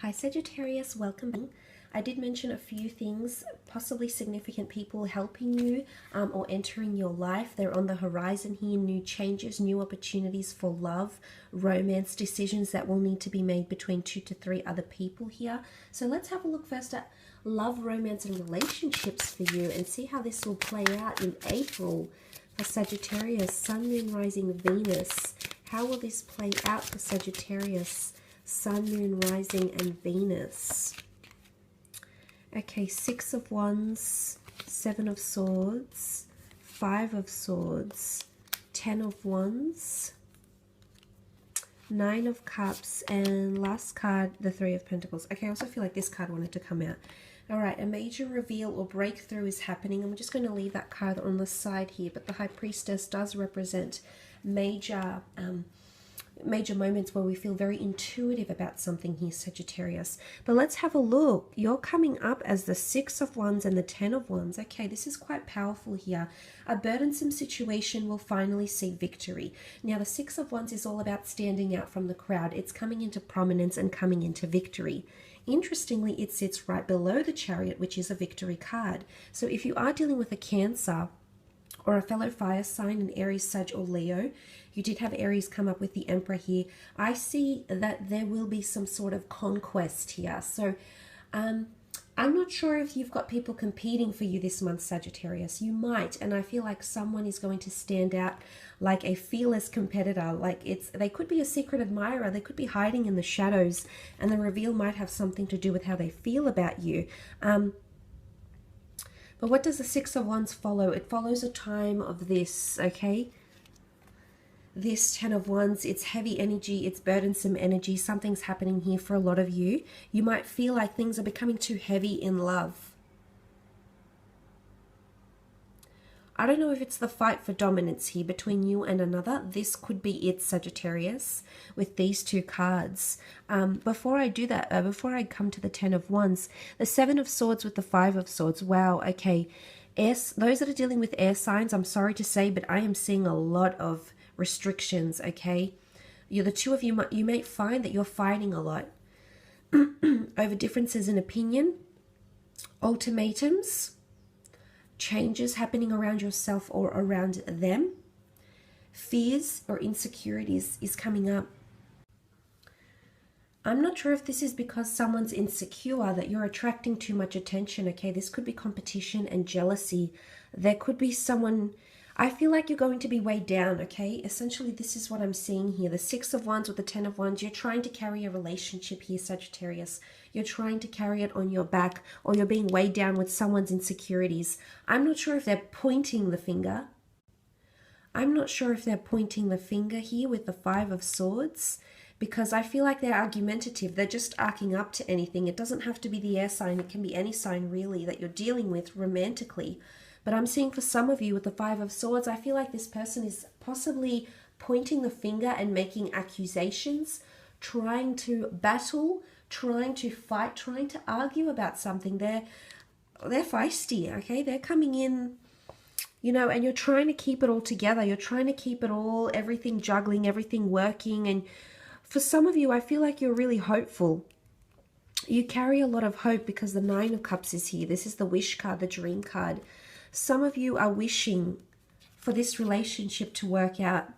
Hi Sagittarius, welcome. I did mention a few things, possibly significant people helping you or entering your life. They're on the horizon here, new changes, new opportunities for love, romance, decisions that will need to be made between 2 to 3 other people here. So let's have a look first at love, romance and relationships for you and see how this will play out in April for Sagittarius, Sun, Moon, Rising, Venus. How will this play out for Sagittarius? Sun, Moon, Rising, and Venus. Okay, 6 of Wands, 7 of Swords, 5 of Swords, 10 of Wands, 9 of Cups, and last card, the 3 of Pentacles. Okay, I also feel like this card wanted to come out. All right, a major reveal or breakthrough is happening. I'm just going to leave that card on the side here, but the High Priestess does represent major moments where we feel very intuitive about something here, Sagittarius. But let's have a look. You're coming up as the 6 of Wands and the 10 of Wands. Okay, this is quite powerful here. A burdensome situation will finally see victory. Now, the 6 of Wands is all about standing out from the crowd. It's coming into prominence and coming into victory. Interestingly, it sits right below the Chariot, which is a victory card. So if you are dealing with a Cancer or a fellow fire sign, an Aries, Sag, or Leo, you did have Aries come up with the Emperor here. I see that there will be some sort of conquest here. So I'm not sure if you've got people competing for you this month, Sagittarius. You might, and I feel like someone is going to stand out like a fearless competitor. Like they could be a secret admirer. They could be hiding in the shadows, and the reveal might have something to do with how they feel about you. But what does the 6 of Wands follow? It follows a time of this, okay? This 10 of Wands, it's heavy energy, it's burdensome energy. Something's happening here for a lot of you. You might feel like things are becoming too heavy in love. I don't know if it's the fight for dominance here between you and another. This could be it, Sagittarius, with these 2 cards. Before I do that, before I come to the 10 of Wands, the 7 of Swords with the 5 of Swords. Wow, okay. Those that are dealing with air signs, I'm sorry to say, but I am seeing a lot of restrictions, okay? The 2 of you, you may find that you're fighting a lot over differences in opinion, ultimatums, changes happening around yourself or around them. Fears or insecurities is coming up. I'm not sure if this is because someone's insecure, that you're attracting too much attention, okay? This could be competition and jealousy. There could be someone, I feel like you're going to be weighed down, okay? Essentially, this is what I'm seeing here. The 6 of Wands with the 10 of Wands, you're trying to carry a relationship here, Sagittarius. You're trying to carry it on your back, or you're being weighed down with someone's insecurities. I'm not sure if they're pointing the finger. I'm not sure if they're pointing the finger here with the 5 of Swords, because I feel like they're argumentative. They're just arcing up to anything. It doesn't have to be the air sign. It can be any sign, really, that you're dealing with romantically. But I'm seeing for some of you with the 5 of Swords, I feel like this person is possibly pointing the finger and making accusations, trying to battle, trying to fight, trying to argue about something. They're feisty, okay? They're coming in, you know, and you're trying to keep it all together. You're trying to keep it all, everything juggling, everything working. And for some of you, I feel like you're really hopeful. You carry a lot of hope because the 9 of Cups is here. This is the wish card, the dream card. Some of you are wishing for this relationship to work out,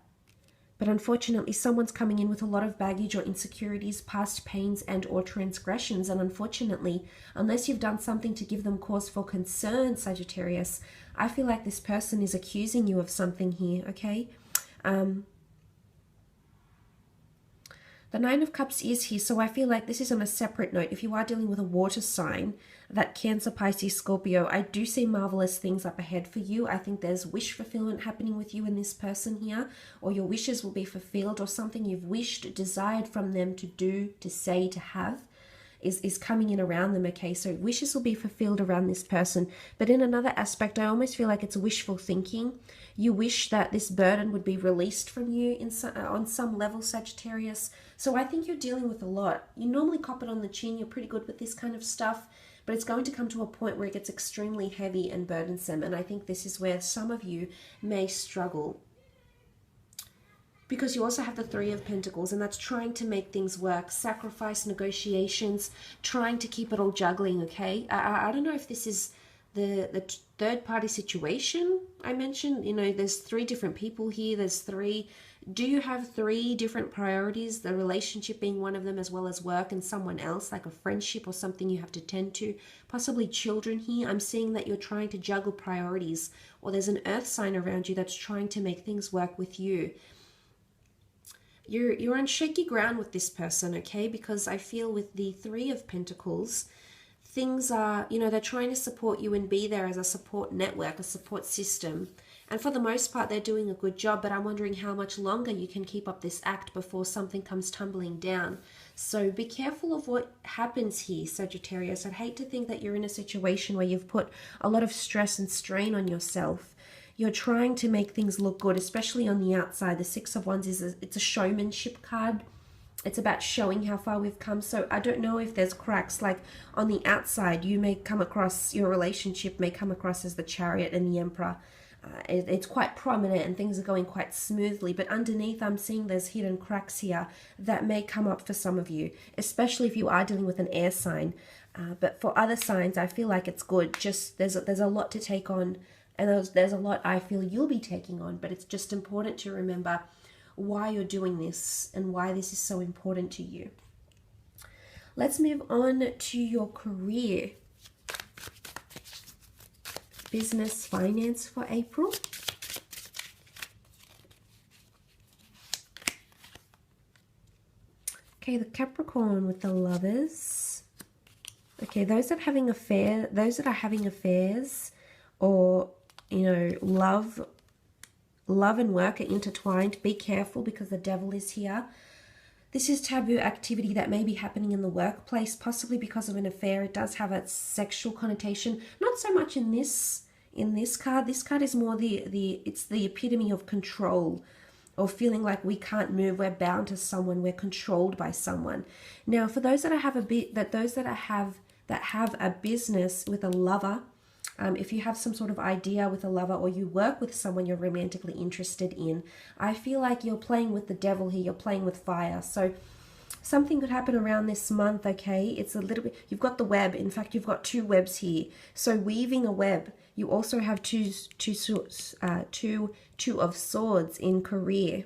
but unfortunately someone's coming in with a lot of baggage or insecurities, past pains and or transgressions, and unfortunately, unless you've done something to give them cause for concern, Sagittarius, I feel like this person is accusing you of something here, okay? The 9 of Cups is here, so I feel like this is on a separate note. If you are dealing with a water sign, that Cancer, Pisces, Scorpio, I do see marvelous things up ahead for you. I think there's wish fulfillment happening with you and this person here, or your wishes will be fulfilled, or something you've wished, desired from them to do, to say, to have is coming in around them, okay? So wishes will be fulfilled around this person. But in another aspect, I almost feel like it's wishful thinking. You wish that this burden would be released from you on some level, Sagittarius. So I think you're dealing with a lot. You normally cop it on the chin. You're pretty good with this kind of stuff. But it's going to come to a point where it gets extremely heavy and burdensome. And I think this is where some of you may struggle. because you also have the Three of Pentacles, and that's trying to make things work, sacrifice, negotiations, trying to keep it all juggling, okay? I don't know if this is the third party situation I mentioned. You know, there's three different people here. There's three. Do you have three different priorities, the relationship being one of them, as well as work and someone else, like a friendship or something you have to tend to, possibly children here? I'm seeing that you're trying to juggle priorities, or there's an earth sign around you that's trying to make things work with you. You're on shaky ground with this person, okay? Because I feel with the Three of Pentacles, things are, you know, they're trying to support you and be there as a support network, a support system. And for the most part, they're doing a good job, but I'm wondering how much longer you can keep up this act before something comes tumbling down. So be careful of what happens here, Sagittarius. I'd hate to think that you're in a situation where you've put a lot of stress and strain on yourself. You're trying to make things look good, especially on the outside. The Six of Wands it's a showmanship card. It's about showing how far we've come. So I don't know if there's cracks. Like on the outside, you may come across, your relationship may come across as the Chariot and the Emperor. It's quite prominent and things are going quite smoothly. But underneath, I'm seeing there's hidden cracks here that may come up for some of you, especially if you are dealing with an air sign. But for other signs, I feel like it's good. Just there's a lot to take on. And there's a lot I feel you'll be taking on, but it's just important to remember why you're doing this and why this is so important to you. Let's move on to your career. Business, finance for April. Okay, the Capricorn with the Lovers. Okay, those that are having affairs, or you know, love and work are intertwined. Be careful because the Devil is here. This is taboo activity that may be happening in the workplace, possibly because of an affair. It does have a sexual connotation. Not so much in this card. This card is more it's the epitome of control, or feeling like we can't move, we're bound to someone, we're controlled by someone. Now, for those that have a business with a lover, if you have some sort of idea with a lover, or you work with someone you're romantically interested in, I feel like you're playing with the Devil here. You're playing with fire. So something could happen around this month, okay? It's a little bit, you've got the web. In fact, you've got two webs here. So weaving a web. You also have two of Swords in career.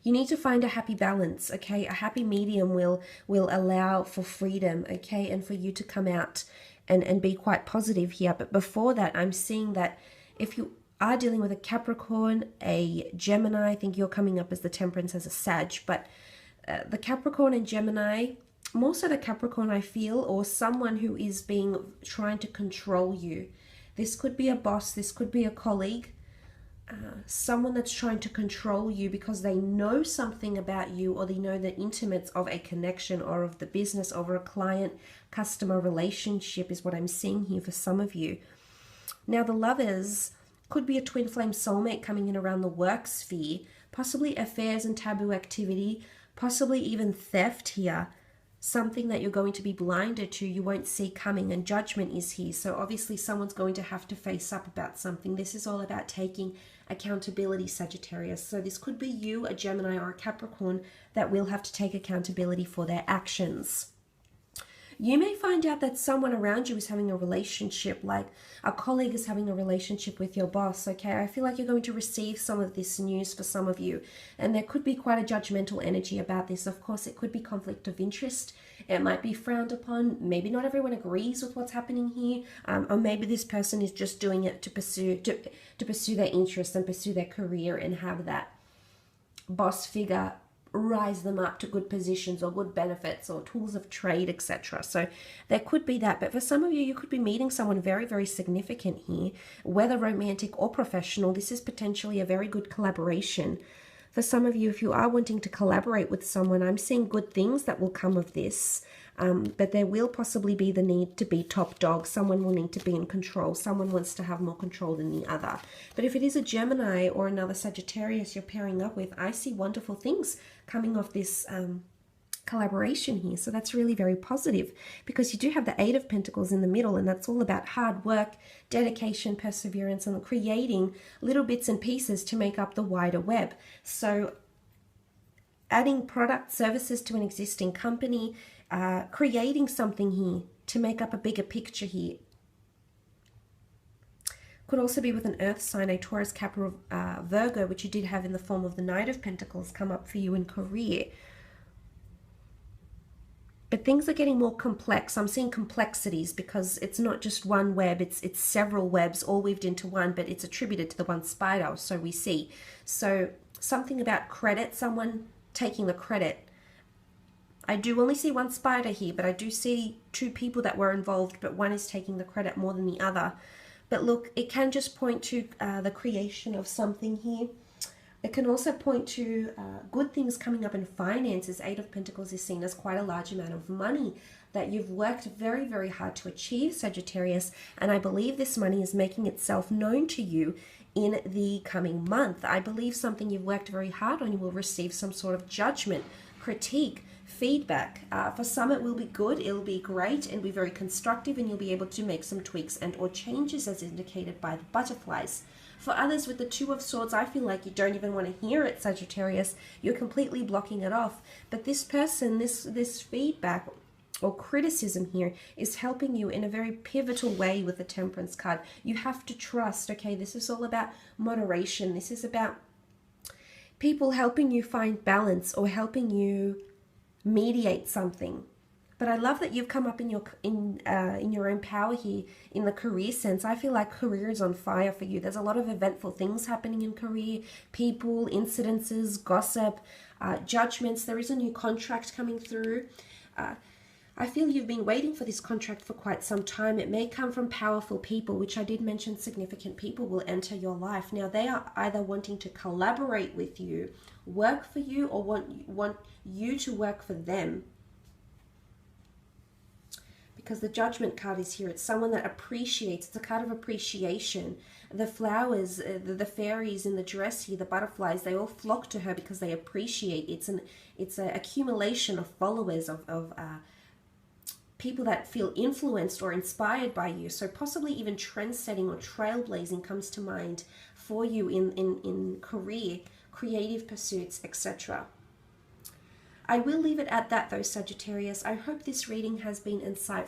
You need to find a happy balance, okay? A happy medium will allow for freedom, okay? And for you to come out and be quite positive here. But before that, I'm seeing that if you are dealing with a Capricorn, a Gemini, I think you're coming up as the Temperance as a Sag, but the Capricorn and Gemini, more so the Capricorn, I feel, or someone who is trying to control you. This could be a boss, this could be a colleague, someone that's trying to control you because they know something about you, or they know the intimates of a connection or of the business, over a client-customer relationship is what I'm seeing here for some of you. Now, the Lovers could be a twin flame soulmate coming in around the work sphere, possibly affairs and taboo activity, possibly even theft here. Something that you're going to be blinded to, you won't see coming, and judgment is here. So obviously someone's going to have to face up about something. This is all about taking accountability, Sagittarius. So this could be you, a Gemini or a Capricorn, that will have to take accountability for their actions. You may find out that someone around you is having a relationship, like a colleague is having a relationship with your boss, okay? I feel like you're going to receive some of this news for some of you, and there could be quite a judgmental energy about this. Of course, it could be conflict of interest. It might be frowned upon. Maybe not everyone agrees with what's happening here, or maybe this person is just doing it to pursue their interests and pursue their career and have that boss figure rise them up to good positions or good benefits or tools of trade, etc. So there could be that. But for some of you, you could be meeting someone very, very significant here, whether romantic or professional. This is potentially a very good collaboration. For some of you, if you are wanting to collaborate with someone, I'm seeing good things that will come of this. But there will possibly be the need to be top dog. Someone will need to be in control. Someone wants to have more control than the other. But if it is a Gemini or another Sagittarius you're pairing up with, I see wonderful things coming off this collaboration here. So that's really very positive, because you do have the Eight of Pentacles in the middle, and that's all about hard work, dedication, perseverance, and creating little bits and pieces to make up the wider web. So adding product services to an existing company, creating something here to make up a bigger picture here. Could also be with an earth sign, a Taurus, Capricorn, Virgo, which you did have in the form of the Knight of Pentacles come up for you in career. But things are getting more complex. I'm seeing complexities because it's not just one web, it's several webs all weaved into one, but it's attributed to the one spider, so we see. So something about credit, someone taking the credit. I do only see one spider here, but I do see two people that were involved, but one is taking the credit more than the other. But look, it can just point to the creation of something here. It can also point to good things coming up in finances. Eight of Pentacles is seen as quite a large amount of money that you've worked very, very hard to achieve, Sagittarius. And I believe this money is making itself known to you in the coming month. I believe something you've worked very hard on, you will receive some sort of judgment, critique, feedback. For some it will be good, it'll be great and be very constructive, and you'll be able to make some tweaks and or changes as indicated by the butterflies. For others with the Two of Swords, I feel like you don't even want to hear it, Sagittarius. You're completely blocking it off. But this person, this feedback or criticism here is helping you in a very pivotal way with the Temperance card. You have to trust, okay? This is all about moderation. This is about people helping you find balance or helping you mediate something. But I love that you've come up in your own power here in the career sense. I feel like career is on fire for you. There's a lot of eventful things happening in career, people, incidences, gossip, judgments. There is a new contract coming through. I feel you've been waiting for this contract for quite some time. It may come from powerful people, which I did mention significant people will enter your life. Now, they are either wanting to collaborate with you, work for you, or want you to work for them. Because the Judgment card is here. It's someone that appreciates. It's a card of appreciation. The flowers, the fairies in the dress here, the butterflies, they all flock to her because they appreciate. It's an accumulation of followers, of people that feel influenced or inspired by you. So possibly even trend-setting or trailblazing comes to mind for you in career, creative pursuits, etc. I will leave it at that though, Sagittarius. I hope this reading has been insightful